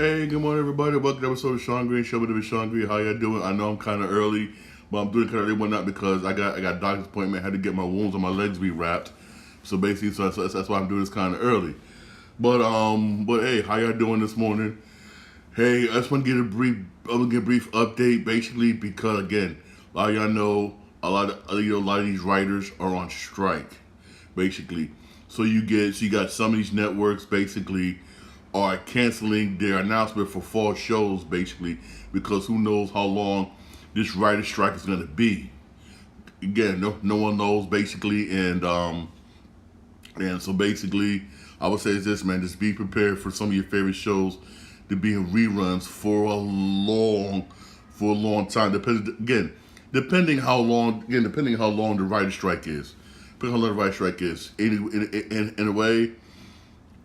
Hey, good morning, everybody. Welcome to the episode of Shawn Green Show with Shawn Green. How y'all doing? I know I'm kind of early, but I'm doing kind of early one not because I got a doctor's appointment. I had to get my wounds on my legs rewrapped. So basically, that's why I'm doing this kind of early. But hey, how y'all doing this morning? Hey, I just want to get a brief update, basically because again, a lot of y'all know a lot of these writers are on strike, basically. So you got some of these networks basically are canceling their announcement for fall shows, basically, because who knows how long this writer strike is going to be. Again, no one knows, basically, and so basically, I would say is this, man, just be prepared for some of your favorite shows to be in reruns for a long time. Depending how long the writer strike is. Depending how long the writer strike is. In a way,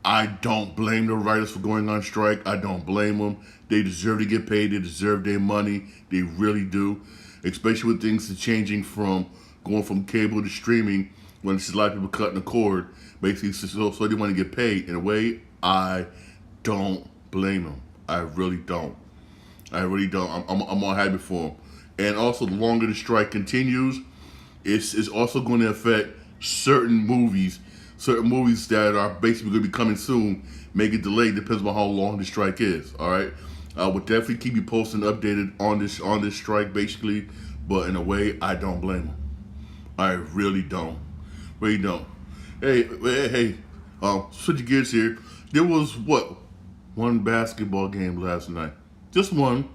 I don't blame the writers for going on strike. I don't blame them. They deserve to get paid. They deserve their money. They really do. Especially with things changing from going from cable to streaming when there's a lot of people cutting the cord. Basically, so they want to get paid. In a way, I don't blame them. I really don't. I'm all happy for them. And also, the longer the strike continues, it's also going to affect certain movies that are basically going to be coming soon, make it delayed, depends on how long the strike is. All right, I will definitely keep you posted and updated on this strike, basically. But in a way, I don't blame them. I really don't. Hey, switch gears here. There was one basketball game last night, just one,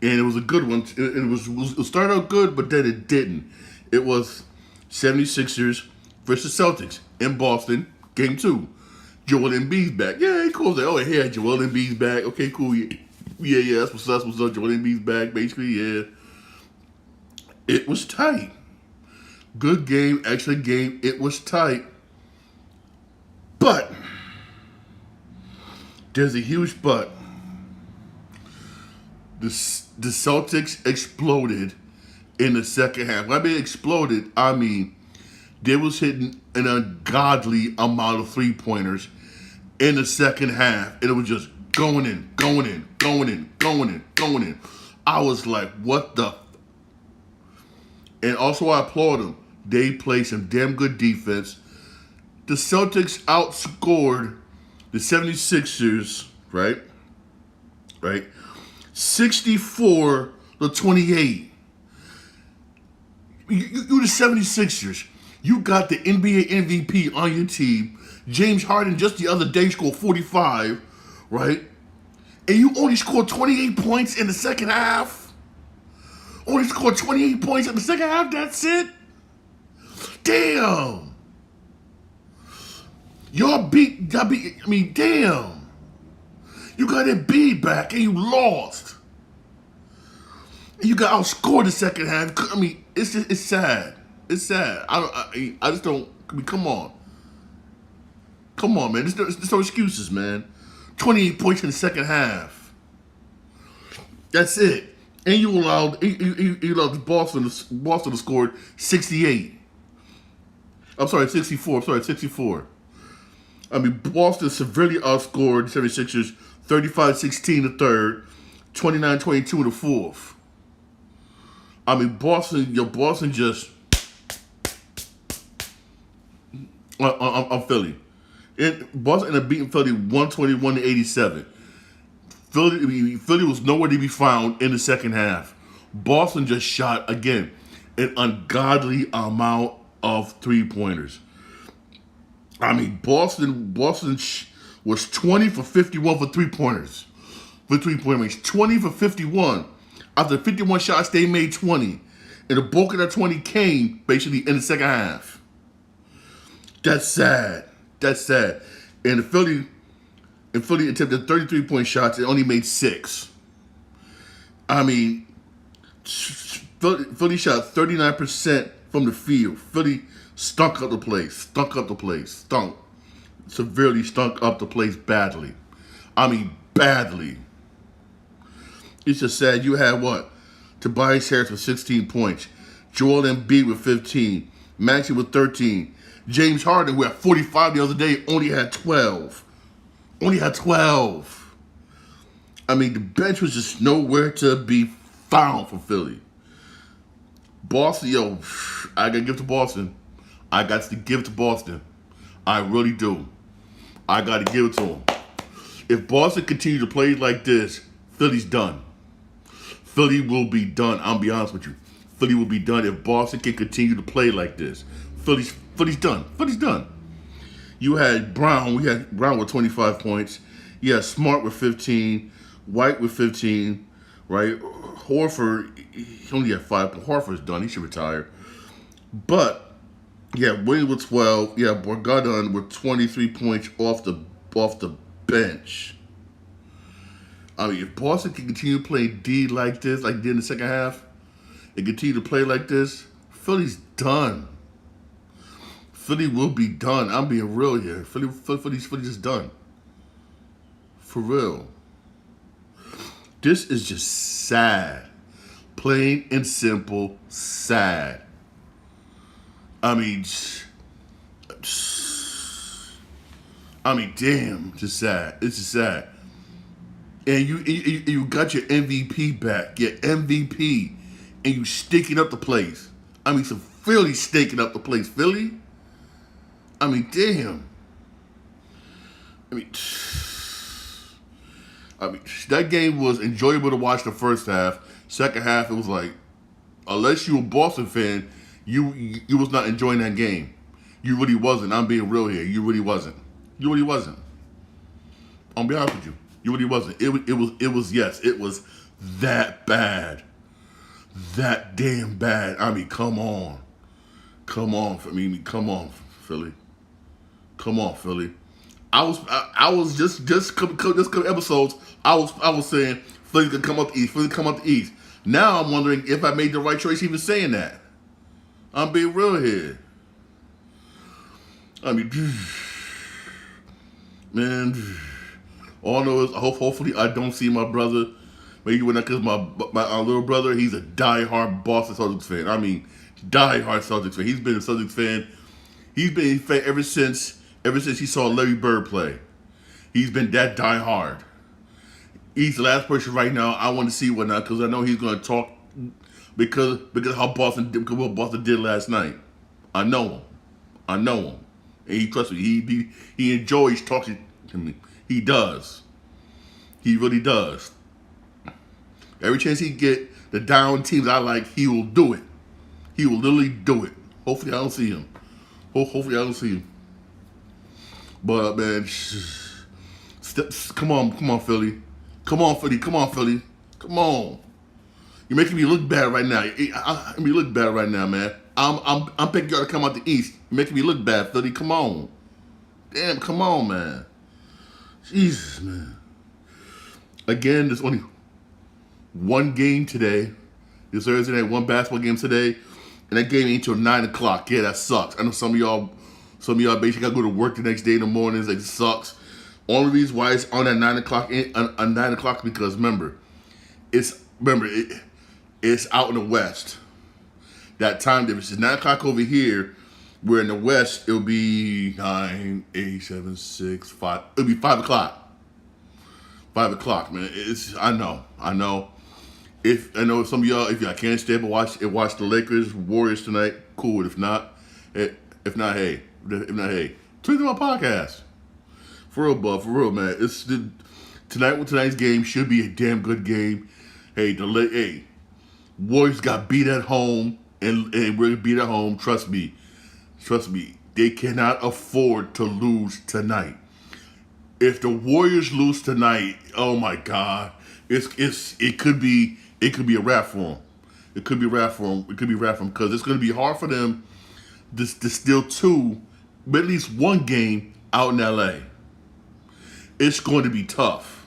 and it was a good one. It started out good, but then it didn't. It was 76ers versus Celtics in Boston, game 2. Joel Embiid's back. Yeah, cool. Oh, yeah, Joel Embiid's back. Okay, cool. Yeah, that's what's up. Joel Embiid's back, basically, yeah. It was tight. Good game, excellent game. It was tight. But, there's a huge but. The Celtics exploded in the second half. When I mean exploded, I mean they was hitting an ungodly amount of three-pointers in the second half. And it was just going in. I was like, what the? And also I applaud them. They played some damn good defense. The Celtics outscored the 76ers, right? 64-28. You the 76ers. You got the NBA MVP on your team. James Harden just the other day scored 45, right? And you only scored 28 points in the second half? Only scored 28 points in the second half? That's it? Damn. Y'all beat, I mean, damn. You got Embiid back and you lost. And you got outscored the second half. I mean, it's sad. It's sad. I just don't. I mean, come on, man. There's no excuses, man. 28 points in the second half. That's it. And you allowed Boston to score 68. I'm sorry, 64. 64. I mean, Boston severely outscored the 76ers 35-16 in the third, 29-22 in the fourth. I mean, Boston just. I'm Philly. Boston ended up beating Philly 121-87. Philly was nowhere to be found in the second half. Boston just shot, again, an ungodly amount of three-pointers. I mean, Boston was 20 for 51 for three-pointers. For three-point range. 20 for 51. After 51 shots, they made 20. And the bulk of that 20 came, basically, in the second half. That's sad. And Philly attempted 33-point shots and only made 6. I mean, Philly shot 39% from the field. Philly stunk up the place. Severely stunk up the place badly. I mean, badly. It's just sad. You had Tobias Harris with 16 points. Joel Embiid with 15. Maxey with 13. James Harden, who had 45 the other day, only had 12. I mean, the bench was just nowhere to be found for Philly. Boston, yo, I gotta give it to Boston. I got to give it to Boston. I really do. I gotta give it to them. If Boston continues to play like this, Philly's done. Philly will be done. I'll be honest with you. Philly will be done if Boston can continue to play like this. Philly's done. Philly's done. You had Brown. We had Brown with 25 points. You had Smart with 15. White with 15. Right? Horford, he only had 5. Horford's done. He should retire. But yeah, Williams with 12. Yeah, Bogdan with 23 points off the bench. I mean, if Boston can continue playing D like this, like they did in the second half, and continue to play like this, Philly's done. Philly will be done. I'm being real here. Philly's just done. For real. This is just sad. Plain and simple sad. I mean, damn, just sad. It's just sad. And you got your MVP back, your MVP, and you stinking up the place. I mean, some Philly stinking up the place. Philly? I mean, damn. I mean, that game was enjoyable to watch the first half. Second half, it was like, unless you were a Boston fan, you was not enjoying that game. You really wasn't. I'm being real here. You really wasn't. You really wasn't. I'll be honest with you. You really wasn't. It was that bad. That damn bad. I mean, come on. Come on, Philly. Come on, Philly. I was just couple episodes. I was saying Philly's gonna come out the East. Philly come out the East. Now I'm wondering if I made the right choice even saying that. I'm being real here. I mean, man. All I know is hopefully I don't see my brother. Maybe when because my little brother, he's a diehard Boston Celtics fan. I mean, diehard Celtics fan. He's been a Celtics fan. He's been a fan ever since he saw Larry Bird play. He's been that diehard. He's the last person right now I want to see what now because I know he's going to talk because what Boston did last night. I know him, and he trusts me. He enjoys talking to me. He does. He really does. Every chance he get the down teams I like, he will do it. He will literally do it. Hopefully I don't see him. Hopefully I don't see him. But man, come on, Philly. Come on, Philly. Come on. You're making me look bad right now. You look bad right now, man. I'm picking y'all to come out the East. You're making me look bad, Philly. Come on. Damn, come on, man. Jesus, man. Again, there's only one game today. This Thursday night, one basketball game today. And that game ain't till 9 o'clock. Yeah, that sucks. I know some of y'all basically gotta go to work the next day in the mornings. It sucks. Only reason why it's on at 9 o'clock on 9 o'clock because remember, it's out in the West. That time difference is 9 o'clock over here. Where in the West, it'll be 9, 8, 7, 6, 5. It'll be 5 o'clock. 5 o'clock, man. I know. If some of y'all, if y'all can't stay up and watch the Lakers Warriors tonight, cool. If not, hey, tune into my podcast. For real, man. Tonight's game should be a damn good game. Hey, Warriors got beat at home, and we're gonna beat at home. Trust me, they cannot afford to lose tonight. If the Warriors lose tonight, oh my God, it could be a wrap for them. It could be a wrap for them because it's going to be hard for them to steal two, but at least one game out in LA. It's going to be tough.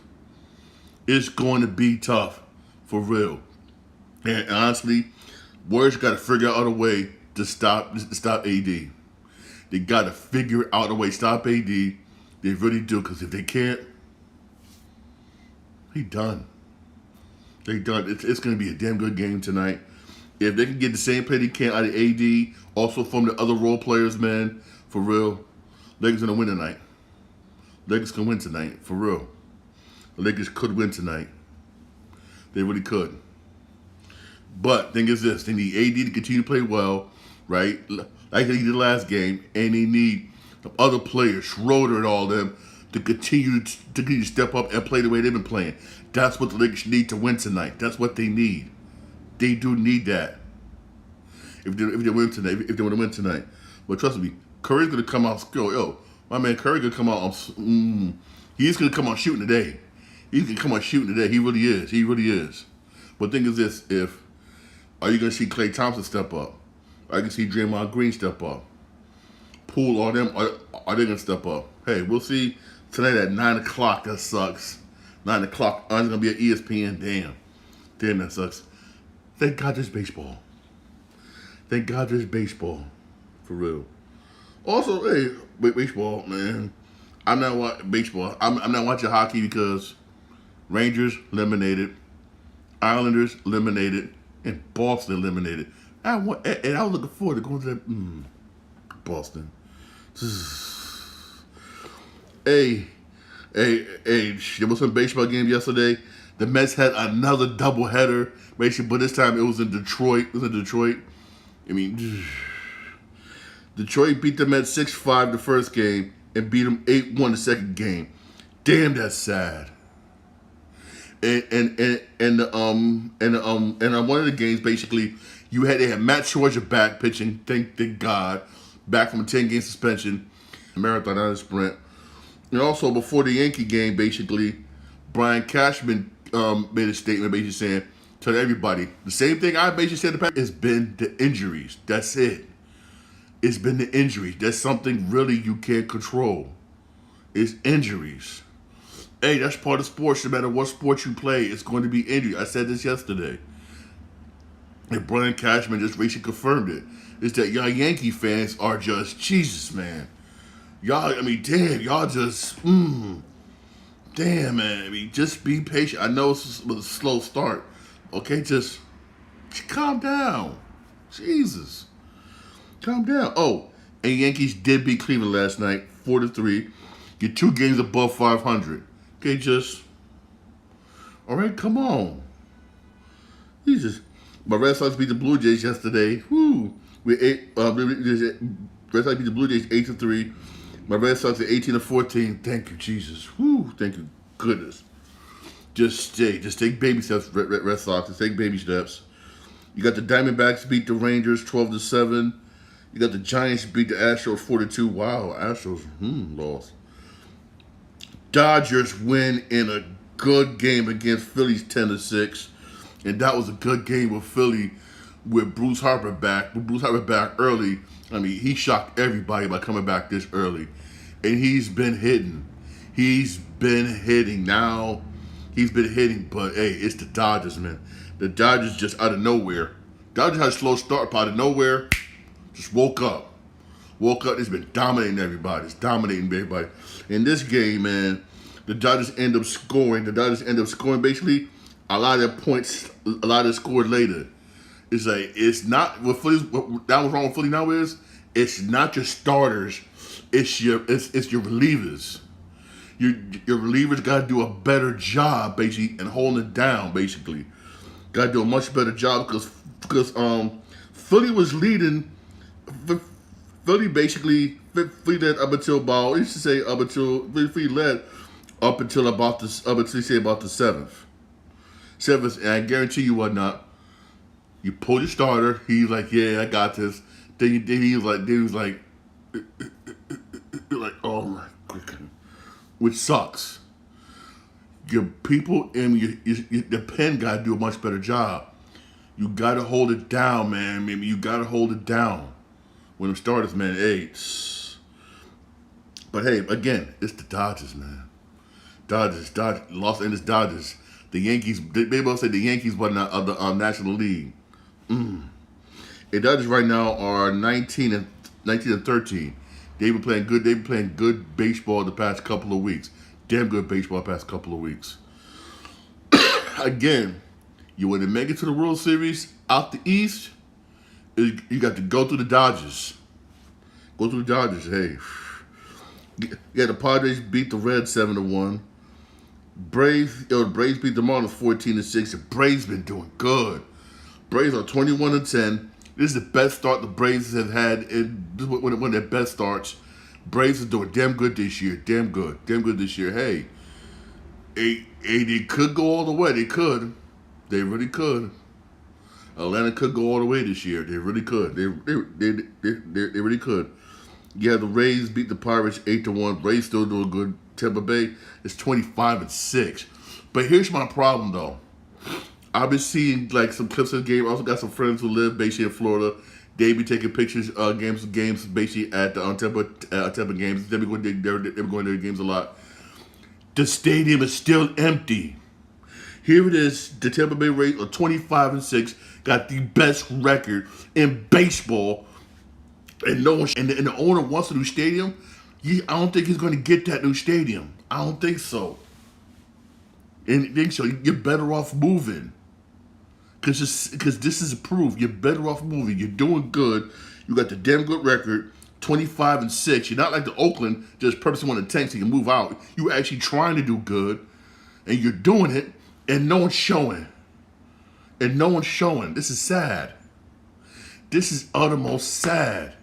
It's going to be tough for real. And honestly, Warriors got to figure out a way to stop AD. They got to figure out a way to stop AD. They really do, because if they can't, he done. They done. It's going to be a damn good game tonight. If they can get the same play they can out of AD, also from the other role players, man, for real, Lakers going to win tonight. Lakers can win tonight, for real. The Lakers could win tonight. They really could. But thing is this: they need AD to continue to play well, right? Like they did last game, and they need the other players, Schroeder and all them, to continue to step up and play the way they've been playing. That's what the Lakers need to win tonight. That's what they need. They do need that. If they win tonight, if they want to win tonight, but trust me, Curry's gonna come out. Yo, my man Curry gonna come out. He's gonna come out shooting today. He's gonna come out shooting today. He really is. He really is. But the thing is this: are you gonna see Klay Thompson step up? Are you gonna see Draymond Green step up? Poole, all them are they gonna step up? Hey, we'll see tonight at 9:00. That sucks. 9:00. It's gonna be at ESPN. Damn, that sucks. Thank God there's baseball. Thank God there's baseball, for real. Also, hey, baseball, man. I'm not watching baseball. I'm not watching hockey because Rangers eliminated, Islanders eliminated, and Boston eliminated. And I was looking forward to going to that Boston. Hey, there was some baseball game yesterday. The Mets had another doubleheader, basically, but this time it was in Detroit. I mean, Detroit beat the Mets 6-5 the first game and beat them 8-1 the second game. Damn, that's sad. And one of the games, basically, they had Matt Schwarzer back pitching. Thank God, back from a 10-game suspension, marathon out of sprint. And also before the Yankee game, basically, Brian Cashman made a statement, basically saying, tell everybody the same thing I basically said in the past. It's been the injuries. That's it. It's been the injuries. That's something really you can't control. It's injuries. Hey, that's part of sports. No matter what sport you play, it's going to be injury. I said this yesterday. And Brian Cashman just recently confirmed it. Is that y'all Yankee fans are just, Jesus, man. Y'all, I mean, damn, y'all just, damn, man. I mean, just be patient. I know it's a slow start. Okay, just calm down. Jesus. Calm down. Oh, and Yankees did beat Cleveland last night, 4-3. You're 2 games above 500. Okay, just, all right, come on. Jesus. My Red Sox beat the Blue Jays yesterday. Woo. Red Sox beat the Blue Jays 8-3. My Red Sox are 18-14. Thank you, Jesus. Woo. Thank you, goodness. Just take baby steps, Red Sox. Just take baby steps. You got the Diamondbacks beat the Rangers 12-7. You got the Giants beat the Astros 4-2. Wow, Astros lost. Dodgers win in a good game against Phillies 10-6. And that was a good game with Philly with Bruce Harper back. With Bruce Harper back early, I mean, he shocked everybody by coming back this early. And he's been hitting. Now. He's been hitting, but hey, it's the Dodgers, man. The Dodgers just out of nowhere. Dodgers had a slow start, but out of nowhere, just woke up. It's been dominating everybody. It's dominating everybody. In this game, man, the Dodgers end up scoring. Basically a lot of their points, a lot of it scored later. It's like, it's not, what that was wrong with Philly now is, it's not your starters, it's your relievers. Your relievers got to do a better job, basically, and holding it down, basically. Got to do a much better job because Philly was leading. Philly led up until about, Philly led up until about the seventh. And I guarantee you whatnot. You pull your starter. He's like, yeah, I got this. Then he was like, oh my goodness. Which sucks. Your people and the pen got to do a much better job. You got to hold it down, man. Maybe you got to hold it down when the starters, man. Hey, but hey, again, it's the Dodgers, man. Dodgers, Los Angeles Dodgers. The Yankees. They both say the Yankees won the National League. And Dodgers right now are 19-13. They've been playing good. They've been playing good baseball the past couple of weeks. Damn good baseball the past couple of weeks. Again, you want to make it to the World Series out the East, you got to go through the Dodgers. Go through the Dodgers. Hey, yeah, the Padres beat the Reds 7-1. The Braves beat the Marlins 14-6. The Braves been doing good. Braves are 21-10. This is the best start the Braves have had. This is one of their best starts. Braves are doing damn good this year. Damn good this year. Hey, they could go all the way. They could. They really could. Atlanta could go all the way this year. They really could. They really could. Yeah, the Rays beat the Pirates 8-1. Rays still doing good. Tampa Bay is 25-6. But here's my problem though. I've been seeing like some clips of the game. I also got some friends who live basically in Florida. They be taking pictures, games basically at the Tampa games. They're going to their games a lot. The stadium is still empty. Here it is. The Tampa Bay Rays are 25-6. Got the best record in baseball, and no one. And the owner wants a new stadium. I don't think he's going to get that new stadium. I don't think so. And I think so. You're better off moving. Because this is approved. You're better off moving. You're doing good. You got the damn good record, 25-6. You're not like the Oakland, just purposely want to tank so you can move out. You're actually trying to do good, and you're doing it, and no one's showing. And no one's showing. This is sad. This is uttermost sad.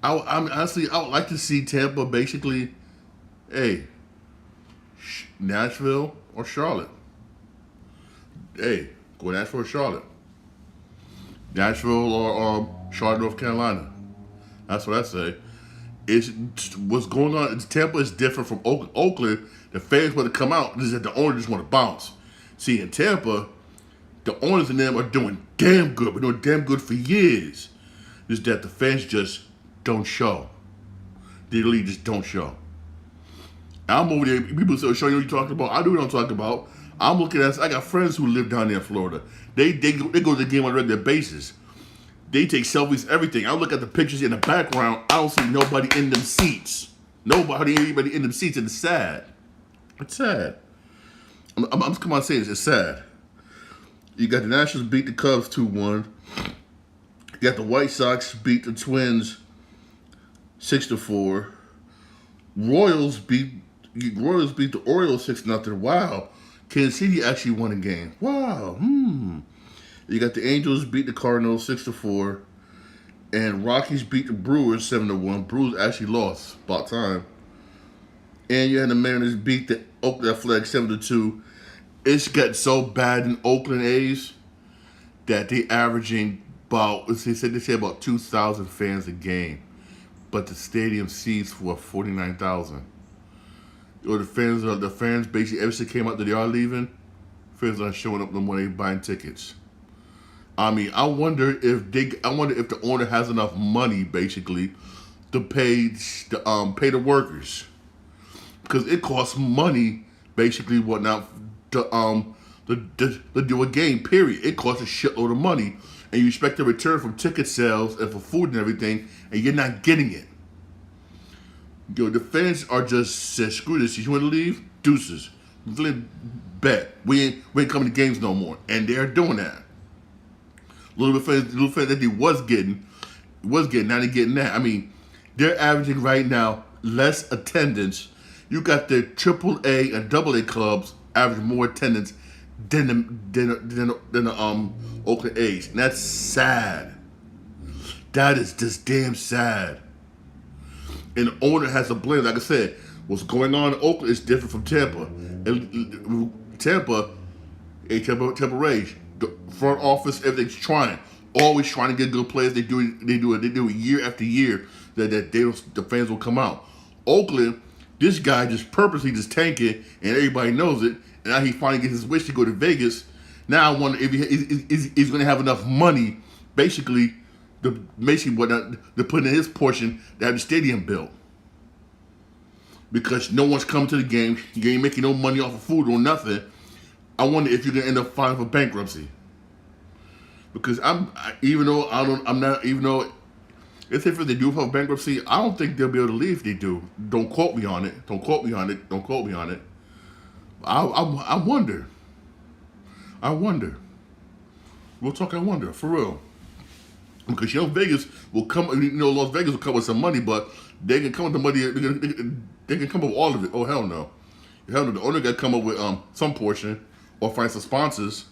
Honestly, I would like to see Tampa basically, hey, Nashville or Charlotte. Hey, go Nashville or Charlotte. Nashville or Charlotte, North Carolina. That's what I say. What's going on. Tampa is different from Oakland. Oakland, the fans want to come out. This is that the owners just want to bounce. See, in Tampa, the owners and them are doing damn good. Been doing damn good for years. It's that the fans just don't show. They really just don't show. I'm over there. People say, "Shawn, you know what you're talking about?" I do what I'm talking about. I'm looking at. I got friends who live down there in Florida. They go to the game on a regular basis. They take selfies, everything. I look at the pictures in the background. I don't see nobody in them seats. Anybody in them seats, and it's sad. It's sad. I'm just come on saying this. It's sad. You got the Nationals beat the Cubs 2-1. You got the White Sox beat the Twins 6-4. Royals beat the Orioles 6-0. Wow. Kansas City actually won a game. Wow. You got the Angels beat the Cardinals 6-4. And Rockies beat the Brewers 7-1. Brewers actually lost. About time. And you had the Mariners beat the Oakland Athletics 7-2. It's got so bad in Oakland A's that they averaging about, they say about 2,000 fans a game. But the stadium seats for 49,000. Or the fans basically, ever since they came out that they are leaving, fans aren't showing up no more. They buying tickets. I mean, I wonder if the owner has enough money basically to pay the workers, because it costs money basically to do a game. Period. It costs a shitload of money, and you expect a return from ticket sales and for food and everything, and you're not getting it. The fans are just said, screw this. You want to leave? Deuces. Bet. We ain't coming to games no more. And they're doing that. Little fans that they was getting, now they're getting that. I mean, they're averaging right now less attendance. You got the AAA and AA clubs averaging more attendance than the Oakland A's. And that's sad. That is just damn sad. And the owner has a blame. Like I said, what's going on in Oakland is different from Tampa. And Tampa Rays, the front office, everything's trying, always trying to get good players. They do it year after year that the fans will come out. Oakland, this guy just purposely just tanking, and everybody knows it. And now he finally gets his wish to go to Vegas. Now I wonder if he's going to have enough money, basically. To put in his portion to have the stadium built, because no one's coming to the game. You ain't making no money off of food or nothing. I wonder if you're gonna end up filing for bankruptcy. Because if they do file bankruptcy, I don't think they'll be able to leave if they do. Don't quote me on it. I wonder. We'll talk. I wonder for real. Because Vegas will come. Las Vegas will come with some money, but they can come with the money. They can come with all of it. Oh hell no! Hell, the owner got to come up with some portion or find some sponsors.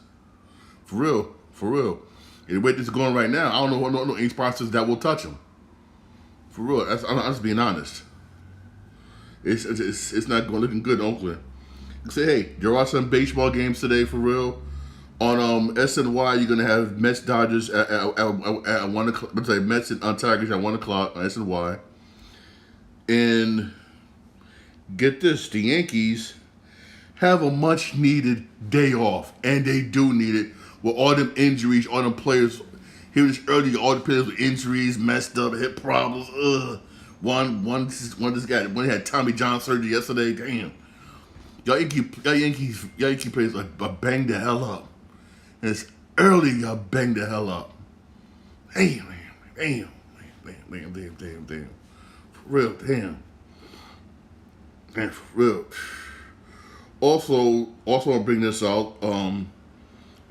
For real, for real. And the way this is going right now, I don't know any sponsors that will touch them. For real, I'm just being honest. It's not going looking good in Oakland. Say, hey, there are some baseball games today for real. On SNY, you're gonna have Mets Dodgers at 1 o'clock. Let's say Mets and Tigers at 1 o'clock on SNY. And get this, the Yankees have a much needed day off, and they do need it with all them injuries, all them players. Here was earlier, all the players with injuries, messed up, hip problems. One this guy when he had Tommy John surgery yesterday. Damn, y'all Yankee players are banged the hell up. And it's early, y'all bang the hell up. Damn. For real, damn. Man, for real. Also, I'll bring this out.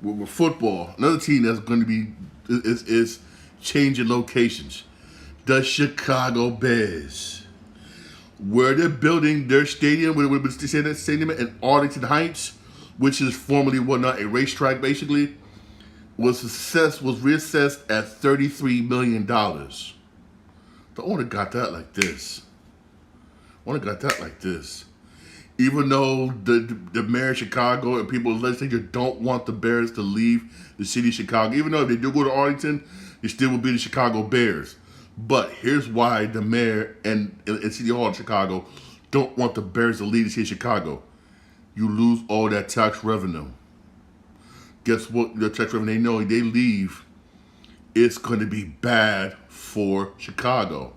With football, another team that's going to be is changing locations. The Chicago Bears, where they're building their stadium, stadium in Arlington Heights, which is formerly a racetrack, basically, was reassessed at $33 million. The owner got that like this. Even though the mayor of Chicago and people in the legislature don't want the Bears to leave the city of Chicago, even though if they do go to Arlington, it still will be the Chicago Bears. But here's why the mayor and City Hall of Chicago don't want the Bears to leave the city of Chicago. You lose all that tax revenue. Guess what? The tax revenue, they know if they leave, it's going to be bad for Chicago.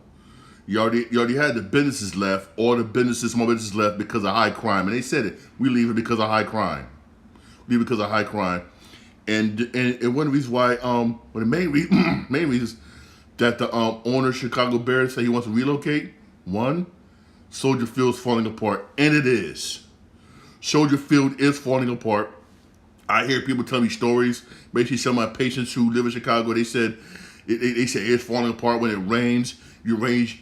You already had the businesses left, all the small businesses left because of high crime. And they said it. We leave it because of high crime. And one of the reasons why, the main reasons that the owner of Chicago Bears say he wants to relocate, one, Soldier Field's falling apart. And it is. Soldier Field is falling apart. I hear people tell me stories. Basically, some of my patients who live in Chicago, they said it's falling apart when it rains. You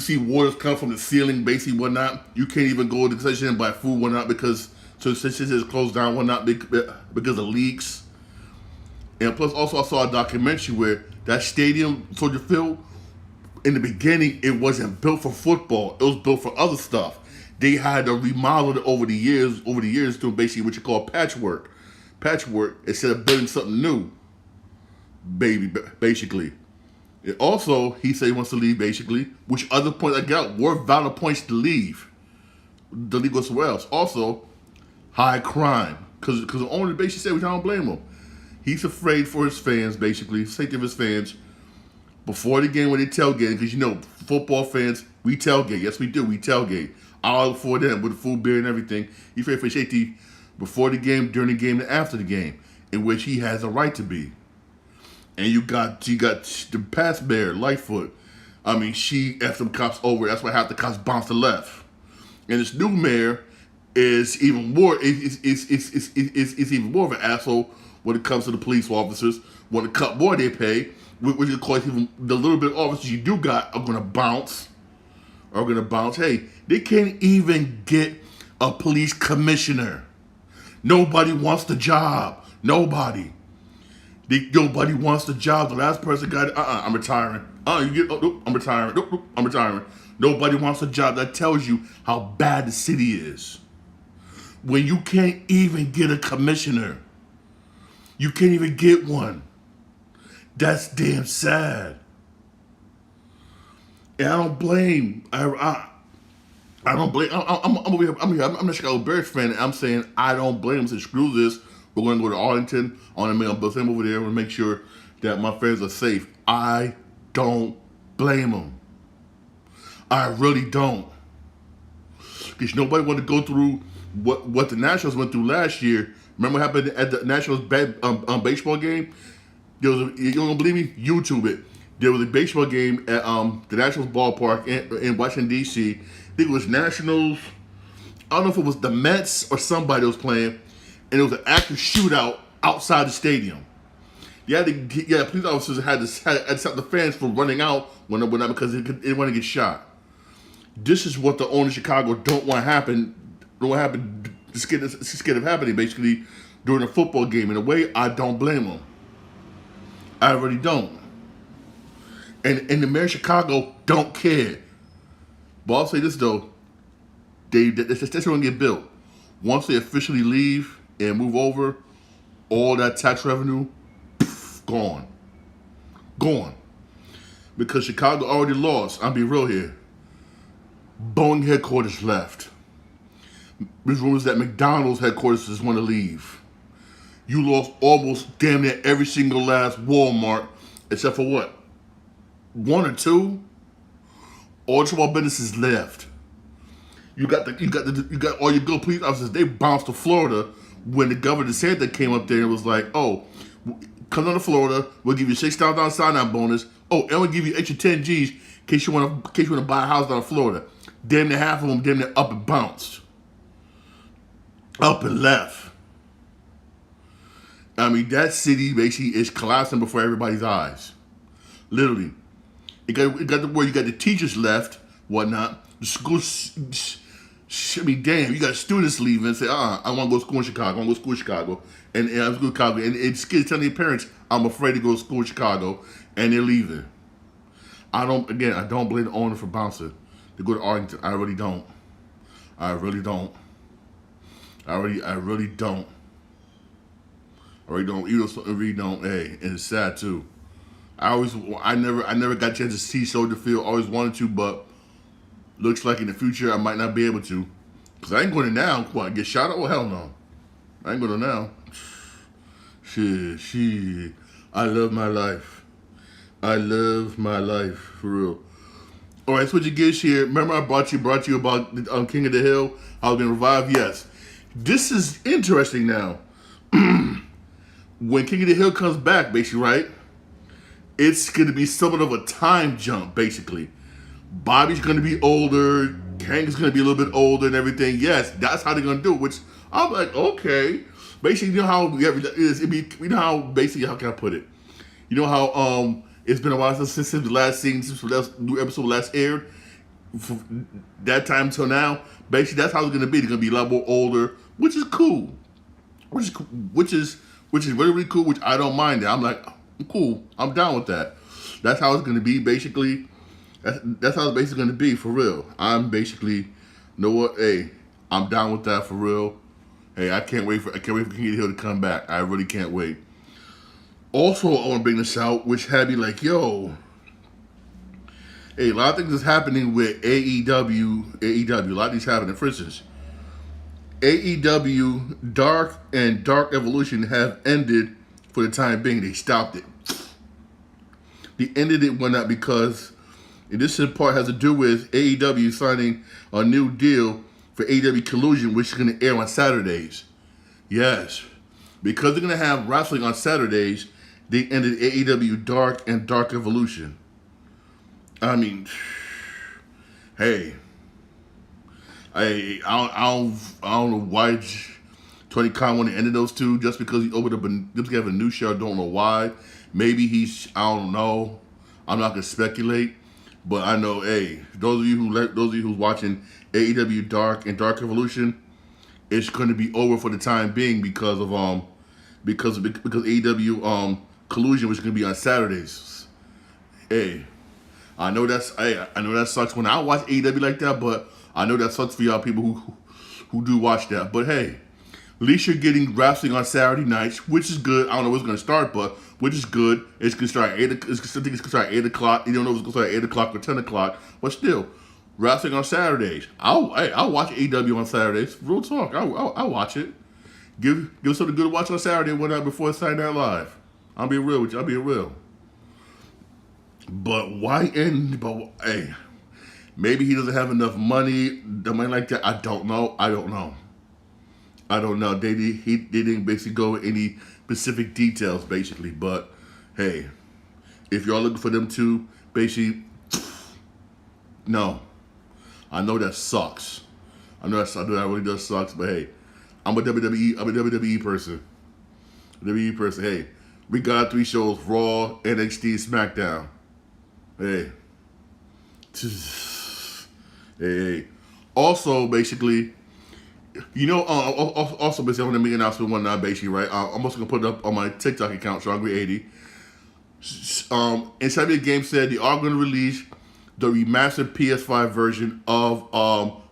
see waters come from the ceiling, basically whatnot. You can't even go to the concession and buy food, whatnot, because the concession is closed down, whatnot, because of leaks. And plus, also, I saw a documentary where that stadium, Soldier Field, in the beginning, it wasn't built for football. It was built for other stuff. They had to remodel it over the years to basically what you call patchwork. Instead of building something new, basically. It also, he said he wants to leave, basically, which other points I got were valid points to leave. The league goes somewhere else. Also, high crime. Because the owner basically said, which I don't blame him. He's afraid for his fans, basically, safety of his fans. Before the game when they tailgate, because football fans, we tailgate. Yes, we do. We tailgate. All for them with the food, beer, and everything. He's afraid for safety before the game, during the game, and after the game, in which he has a right to be. And you got the past mayor, Lightfoot. I mean, she F some cops over. That's why half the cops bounced to left. And this new mayor is even more is even more of an asshole when it comes to the police officers. When the cut more they pay, which of course even the little bit of officers you do got are gonna bounce. Hey, they can't even get a police commissioner. Nobody wants the job. Nobody wants the job. The last person got it. I'm retiring. I'm retiring. I'm retiring. Nobody wants a job. That tells you how bad the city is. When you can't even get a commissioner. You can't even get one. That's damn sad. And I don't blame. I don't blame. I'm a Chicago Bears fan. And I'm saying I don't blame them. Say screw this. We're going to go to Arlington. I want to bus them over there and make sure that my fans are safe. I don't blame them. I really don't. Because nobody want to go through what the Nationals went through last year. Remember what happened at the Nationals baseball game? You don't believe me? YouTube it. There was a baseball game at the Nationals ballpark in Washington, D.C. I think it was Nationals. I don't know if it was the Mets or somebody that was playing. And it was an active shootout outside the stadium. Police officers had to stop the fans from running out because they didn't want to get shot. This is what the owner of Chicago don't want to happen know what happened. Scared of happening basically during a football game. In a way, I don't blame them. I really don't. And the mayor of Chicago don't care. But I'll say this though, that's going to get built. Once they officially leave and move over, all that tax revenue, gone. Gone. Because Chicago already lost. I'll be real here. Boeing headquarters left. There's rumors that McDonald's headquarters just want to leave. You lost almost damn near every single last Walmart, except for what? One or two? All small businesses left. You got all your good police officers. They bounced to Florida when the governor said that came up there and was like, "Oh, come down to Florida. We'll give you $6,000 sign-on bonus. Oh, and we'll give you extra 10 G's in case you want to buy a house down in Florida." Damn near half of them, damn near up and bounced, up and left. I mean, that city basically is collapsing before everybody's eyes. Literally, it got to where you got the teachers left, whatnot. The school. Should be damn. You got students leaving and say, I want to go to school in Chicago. I want to go to school in Chicago. And I'm going to Chicago. And it's kids telling their parents, I'm afraid to go to school in Chicago. And they're leaving. I don't blame the owner for bouncing to go to Arlington. I really don't. I really don't. I really don't. I really don't. I really don't. Hey, and it's sad too. I never got a chance to see Soldier Field. Always wanted to, but looks like in the future I might not be able to. Because I ain't going to now. What, get shot up? Oh, hell no. I ain't going to now. Shit. I love my life. I love my life, for real. All right, switching gears here. Remember I brought you about King of the Hill? How it's been revived? Yes. This is interesting now. When King of the Hill comes back, basically, right? It's going to be somewhat of a time jump, basically. Bobby's going to be older. Hank's going to be a little bit older and everything. Yes, that's how they're going to do it, which I'm like, okay. Basically, you know how you know how basically, how can I put it? You know how it's been a while since the last scene, since the last new episode last aired. From that time till now, basically that's how it's going to be. They're going to be a lot more older, which is cool. Which is really, really cool, which I don't mind that. I'm like, cool. I'm down with that. That's how it's going to be, basically. That's how it's basically going to be, for real. I'm basically, you know what? Hey, I'm down with that, for real. Hey, I can't wait for King of the Hill to come back. I really can't wait. Also, I want to bring this out, which had me like, yo. Hey, a lot of things is happening with AEW. A lot of things happening. For instance, AEW Dark and Dark Evolution have ended for the time being. They stopped it. They ended it one night because this in part has to do with AEW signing a new deal for AEW Collusion, which is going to air on Saturdays. Yes. Because they're going to have wrestling on Saturdays, they ended AEW Dark and Dark Evolution. I mean, hey. I don't know why Tony Khan wanted to end those two just because he opened up just to have a new show. I don't know why. Maybe I don't know. I'm not gonna speculate, but I know. Hey, those of you who's watching AEW Dark and Dark Evolution, it's going to be over for the time being because AEW Collusion, which is going to be on Saturdays. Hey, I know that sucks when I watch AEW like that, but I know that sucks for y'all people who do watch that. But hey, at least you're getting wrestling on Saturday nights, which is good. I don't know when it's going to start, but which is good. It's going to start at 8 o'clock. It's going to start at 8 o'clock. You don't know if it's going to start at 8 o'clock or 10 o'clock, but still, wrestling on Saturdays. I'll watch AEW on Saturdays. Real talk. I'll watch it. Give us something good to watch on Saturday one night before Saturday Night Live. I'll be real with you. I'll be real. But why end? But hey, maybe he doesn't have enough money. The money like that. I don't know. They didn't basically go into any specific details, basically. But hey, if y'all looking for them to basically, no. I know that sucks. I know that really does sucks. But hey, I'm a WWE person. WWE person. Hey, we got 3 shows: Raw, NXT, SmackDown. Hey. Hey. Also, basically, You know, also basically on the big announcement one now, basically, right? I'm also gonna put it up on my TikTok account, SeanGree80. Inside the game said they are gonna release the remastered PS5 version of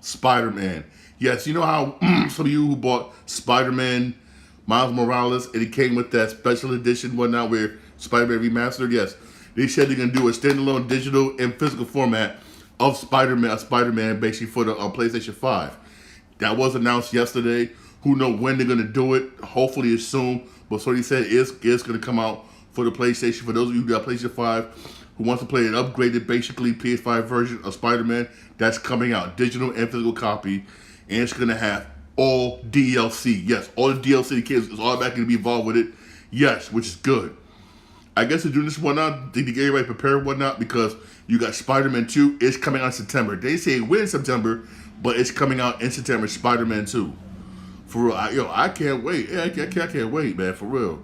Spider-Man. Yes, you know how some of you who bought Spider-Man Miles Morales and it came with that special edition whatnot where Spider-Man remastered. Yes, they said they're gonna do a standalone digital and physical format of Spider-Man basically for the PlayStation 5. That was announced yesterday. Who knows when they're gonna do it? Hopefully it's soon. But so he said it's gonna come out for the PlayStation. For those of you who got PlayStation 5 who wants to play an upgraded, basically PS5 version of Spider-Man, that's coming out, digital and physical copy, and it's gonna have all DLC. Yes, all the DLC the kids is automatically gonna be involved with it. Yes, which is good. I guess they're doing this whatnot. They get everybody prepared whatnot because you got Spider-Man 2. It's coming out in September. They say we're in September, but it's coming out in September. Spider-Man 2. For real, I can't wait. Yeah, I can't wait, man. For real.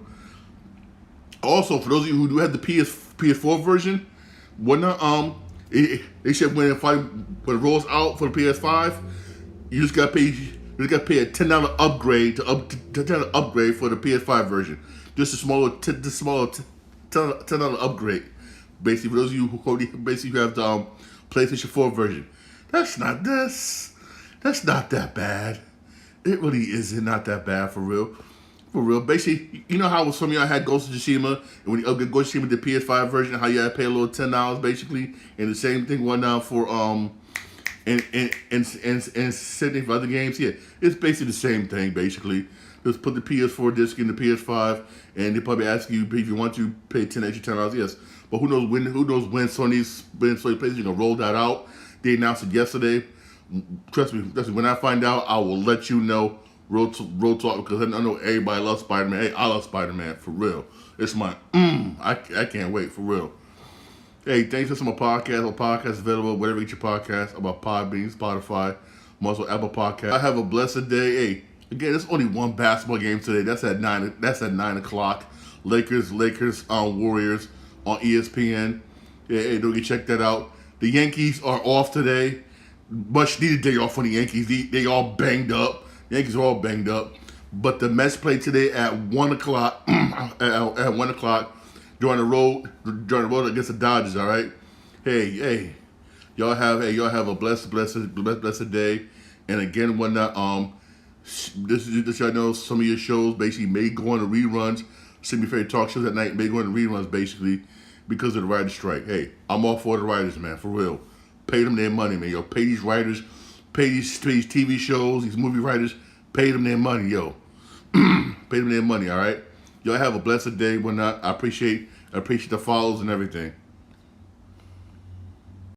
Also, for those of you who do have the PS4 version, they said when it rolls out for the PS5, you just gotta pay a $10 upgrade to upgrade for the PS5 version. Just a small $10 upgrade. Basically, for those of you who basically have the PlayStation 4 version, that's not that bad. It really isn't not that bad for real. For real. Basically, you know how some of y'all had Ghost of Tsushima, and when you upgrade Ghost of Tsushima, the PS5 version, how you had to pay a little $10 basically, and the same thing went down for and sending for other games. Yeah, it's basically the same thing basically. Just put the PS4 disc in the PS5, and they probably ask you if you want to pay $10. Yes, but who knows when Sony PlayStation gonna roll that out? They announced it yesterday. Trust me. When I find out, I will let you know. Real talk, because I know everybody loves Spider-Man. Hey, I love Spider-Man for real. It's my I can't wait for real. Hey, thanks for my podcast. My podcast is available wherever you get your podcast. About Podbean, Spotify, I'm also Apple Podcast. I have a blessed day. Hey, again, there's only one basketball game today. That's at 9 o'clock. Lakers, Warriors on ESPN. Yeah, hey, don't you check that out. The Yankees are off today. Much needed day off for the Yankees. They all banged up. The Yankees are all banged up. But the Mets play today at 1 o'clock. At 1 o'clock during the road against the Dodgers. All right. Hey, y'all have a blessed day. And again, whatnot. This y'all know some of your shows basically may go on to reruns. Semi Fair talk shows at night may go on to reruns basically because of the writers' strike. Hey, I'm all for the writers, man, for real. Pay them their money, man. Yo, pay these writers, pay these TV shows, these movie writers, pay them their money, yo. Pay them their money, all right? Y'all have a blessed day. Whatnot. I appreciate the follows and everything.